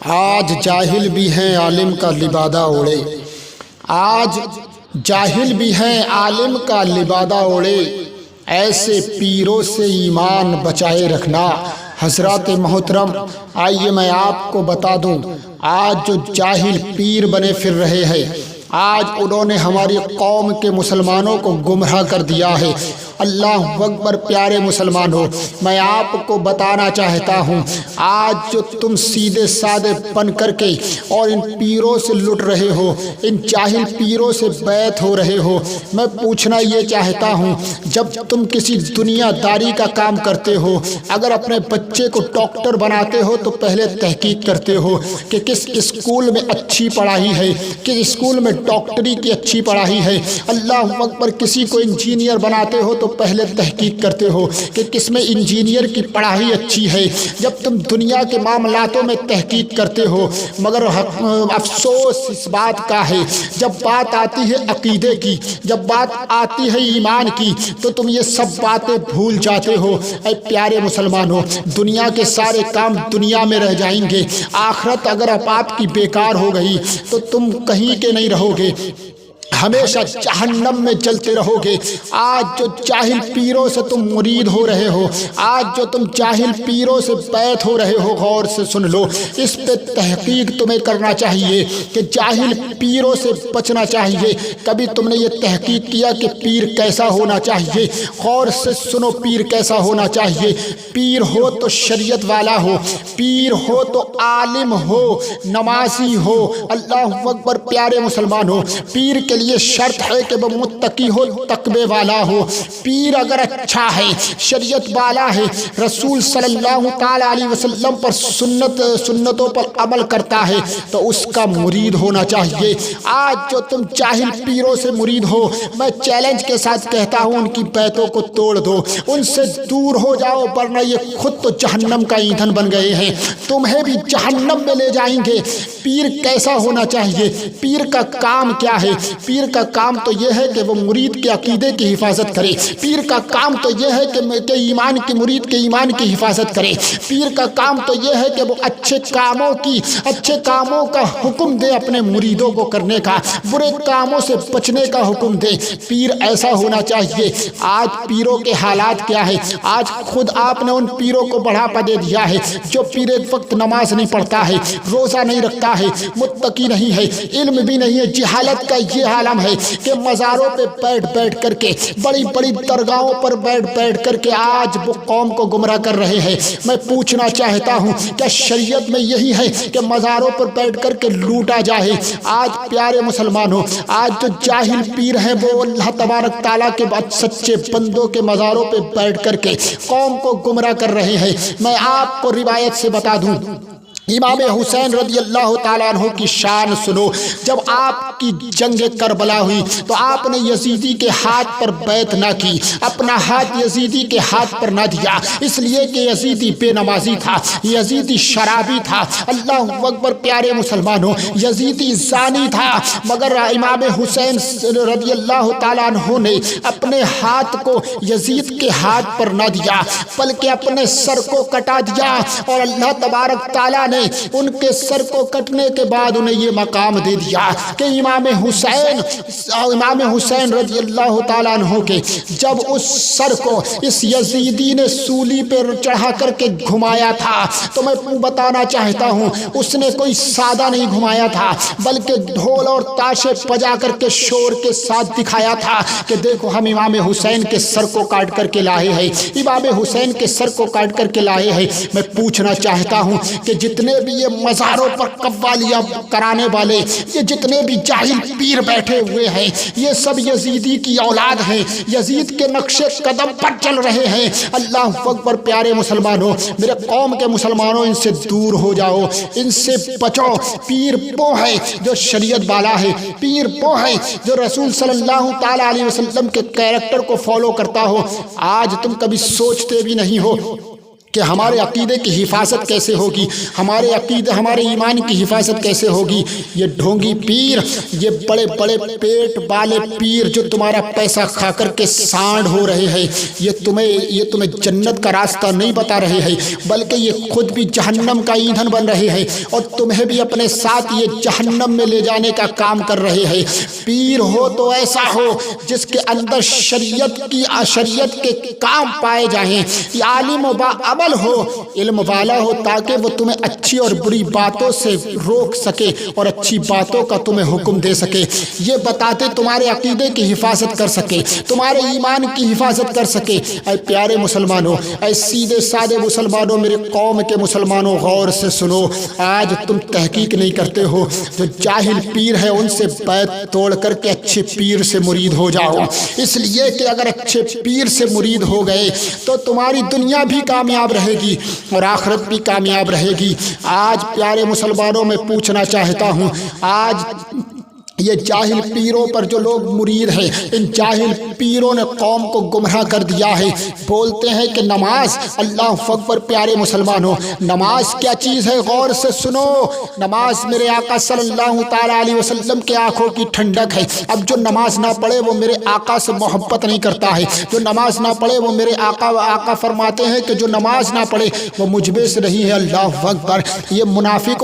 آج جاہل بھی ہیں عالم کا لبادہ اوڑے، آج جاہل بھی ہیں عالم کا لبادہ اوڑے، ایسے پیروں سے ایمان بچائے رکھنا۔ حضرات محترم، آئیے میں آپ کو بتا دوں، آج جو جاہل پیر بنے پھر رہے ہیں، آج انہوں نے ہماری قوم کے مسلمانوں کو گمراہ کر دیا ہے۔ اللہ اکبر، پیارے مسلمانوں، میں آپ کو بتانا چاہتا ہوں، آج جو تم سیدھے سادے بن کر کے اور ان پیروں سے لٹ رہے ہو، ان جاہل پیروں سے بیعت ہو رہے ہو، میں پوچھنا یہ چاہتا ہوں، جب تم کسی دنیا داری کا کام کرتے ہو، اگر اپنے بچے کو ڈاکٹر بناتے ہو تو پہلے تحقیق کرتے ہو کہ کس اسکول میں اچھی پڑھائی ہے، کس اسکول میں ڈاکٹری کی اچھی پڑھائی ہے۔ اللہ اکبر، کسی کو انجینئر بناتے ہو تو پہلے تحقیق کرتے ہو کہ کس میں انجینئر کی پڑھائی اچھی ہے۔ جب تم دنیا کے معاملاتوں میں تحقیق کرتے ہو، مگر افسوس اس بات کا ہے، جب بات آتی ہے عقیدے کی، جب بات آتی ہے ایمان کی، تو تم یہ سب باتیں بھول جاتے ہو۔ اے پیارے مسلمانوں، دنیا کے سارے کام دنیا میں رہ جائیں گے، آخرت اگر آپ کی بیکار ہو گئی تو تم کہیں کے نہیں رہو گے، ہمیشہ جہنم میں جلتے رہو گے۔ آج جو جاہل پیروں سے تم مرید ہو رہے ہو، آج جو تم جاہل پیروں سے بیعت ہو رہے ہو، غور سے سن لو، اس پہ تحقیق تمہیں کرنا چاہیے کہ جاہل پیروں سے بچنا چاہیے۔ کبھی تم نے یہ تحقیق کیا کہ پیر کیسا ہونا چاہیے؟ غور سے سنو، پیر کیسا ہونا چاہیے؟ پیر ہو تو شریعت والا ہو، پیر ہو تو عالم ہو، نمازی ہو۔ اللہ اکبر، پیارے مسلمانوں، پیر کے لیے شرط ہے کہ وہ متقی ہو، تقوی والا ہو۔ پیر اگر اچھا ہے، شریعت والا ہے، رسول صلی اللہ تعالیٰ علیہ وسلم پر سنتوں پر عمل کرتا ہے، تو اس کا مرید ہونا چاہیے۔ آج جو تم جاہل پیروں سے مرید ہو، میں چیلنج کے ساتھ کہتا ہوں، ان کی بیعتوں کو توڑ دو، ان سے دور ہو جاؤ، ورنہ یہ خود تو جہنم کا ایندھن بن گئے ہیں، تمہیں بھی جہنم میں لے جائیں گے۔ پیر کیسا ہونا چاہیے؟ پیر کا کام کیا ہے؟ پیر کا کام تو یہ ہے کہ وہ مرید کے عقیدے کی حفاظت کرے، پیر کا کام تو یہ ہے کہ ایمان کی مرید کے ایمان کی حفاظت کرے، پیر کا کام تو یہ ہے کہ وہ اچھے کاموں کا حکم دے اپنے مریدوں کو کرنے کا، برے کاموں سے بچنے کا حکم دے۔ پیر ایسا ہونا چاہیے۔ آج پیروں کے حالات کیا ہے؟ آج خود آپ نے ان پیروں کو بڑھاپا دے دیا ہے جو پیر ایک وقت نماز نہیں پڑھتا ہے، روزہ نہیں رکھتا ہے، متقی نہیں ہے، علم بھی نہیں ہے۔ جہالت کا یہ عالم ہے کہ مزاروں پہ بیٹھ کر کے، بڑی بڑی درگاہوں پر بیٹھ کر کے آج وہ قوم کو گمراہ کر رہے ہیں۔ میں پوچھنا چاہتا ہوں، کیا شریعت میں یہی ہے کہ مزاروں پر بیٹھ کر کے لوٹا جائے؟ آج پیارے مسلمانوں، آج جو جاہل پیر ہیں وہ اللہ تبارک تعالیٰ کے سچے بندوں کے مزاروں پہ بیٹھ کر کے قوم کو گمراہ کر رہے ہیں۔ میں آپ کو روایت سے بتا دوں، امام حسین رضی اللہ تعالیٰ عنہ کی شان سنو۔ جب آپ کی جنگ کربلا ہوئی تو آپ نے یزیدی کے ہاتھ پر بیعت نہ کی، اپنا ہاتھ یزیدی کے ہاتھ پر نہ دیا، اس لیے کہ یزیدی بے نمازی تھا، یزیدی شرابی تھا۔ اللہ اکبر، پیارے مسلمانوں، یزیدی زانی تھا، مگر امام حسین رضی اللہ تعالیٰ عنہ نے اپنے ہاتھ کو یزید کے ہاتھ پر نہ دیا، بلکہ اپنے سر کو کٹا دیا، اور اللہ تبارک تعالیٰ نے ان کے سر کو کٹنے کے بعد انہیں یہ مقام دے دیا کہ امام حسین رضی اللہ تعالیٰ عنہ کے جب اس سر کو اس یزیدی نے سولی پر چڑھا کر کے گھمایا تھا، تو میں بتانا چاہتا ہوں، اس نے کوئی سادہ نہیں گھمایا تھا، بلکہ ڈھول اور تاشے بجا کر کے شور کے ساتھ دکھایا تھا کہ دیکھو ہم امام حسین کے سر کو کاٹ کر کے لائے ہیں، امام حسین کے سر کو کاٹ کر کے لائے ہیں۔ میں پوچھنا چاہتا ہوں کہ جتنے بھی یہ مزاروں پر قوالیاں کرانے والے، یہ جتنے بھی جاہل پیر بیٹھے ہوئے ہیں، یہ سب یزیدی کی اولاد ہیں، یزید کے نقش قدم پر چل رہے ہیں۔ اللہ اکبر، پیارے مسلمانوں، میرے قوم کے مسلمانوں، ان سے دور ہو جاؤ، ان سے بچو۔ پیر وہ ہے جو شریعت والا ہے، پیر وہ ہے جو رسول صلی اللہ تعالیٰ علیہ وسلم کے کیریکٹر کو فالو کرتا ہو۔ آج تم کبھی سوچتے بھی نہیں ہو کہ ہمارے عقیدے کی حفاظت کیسے ہوگی، ہمارے عقیدے ہمارے ایمان کی حفاظت کیسے ہوگی۔ یہ ڈھونگی پیر، یہ بڑے بڑے پیٹ والے پیر جو تمہارا پیسہ کھا کر کے سانڈ ہو رہے ہیں، یہ تمہیں جنت کا راستہ نہیں بتا رہے ہیں، بلکہ یہ خود بھی جہنم کا ایندھن بن رہے ہیں اور تمہیں بھی اپنے ساتھ یہ جہنم میں لے جانے کا کام کر رہے ہیں۔ پیر ہو تو ایسا ہو جس کے اندر شریعت کے کام پائے جائیں، عالم و باعمل ہو، علم والا ہو، تاکہ وہ تمہیں اچھی اور بری باتوں سے روک سکے اور اچھی باتوں کا تمہیں حکم دے سکے، یہ بتاتے تمہارے عقیدے کی حفاظت کر سکے، تمہارے ایمان کی حفاظت کر سکے۔ اے پیارے مسلمانوں، اے سیدھے سادے مسلمانوں، میرے قوم کے مسلمانوں، غور سے سنو۔ آج تم تحقیق نہیں کرتے ہو، جو جاہل پیر ہے ان سے بیعت توڑ کر کے اچھے پیر سے مرید ہو جاؤ، اس لیے کہ اگر اچھے پیر سے مرید ہو گئے تو تمہاری دنیا بھی کامیاب رہے گی اور آخرت بھی کامیاب رہے گی۔ آج پیارے مسلمانوں میں پوچھنا چاہتا ہوں، آج یہ جاہل پیروں پر جو لوگ مرید ہیں، ان جاہل پیروں نے قوم کو گمراہ کر دیا ہے۔ بولتے ہیں کہ نماز، اللہ اکبر۔ پیارے مسلمانوں، نماز کیا چیز ہے؟ غور سے سنو۔ نماز میرے آقا صلی اللہ تعالیٰ علیہ وسلم کے آنکھوں کی ٹھنڈک ہے۔ اب جو نماز نہ پڑھے وہ میرے آقا سے محبت نہیں کرتا ہے، جو نماز نہ پڑھے وہ میرے آقا فرماتے ہیں کہ جو نماز نہ پڑھے وہ مجھ میں سے نہیں ہے۔ اللہ اکبر۔ یہ منافق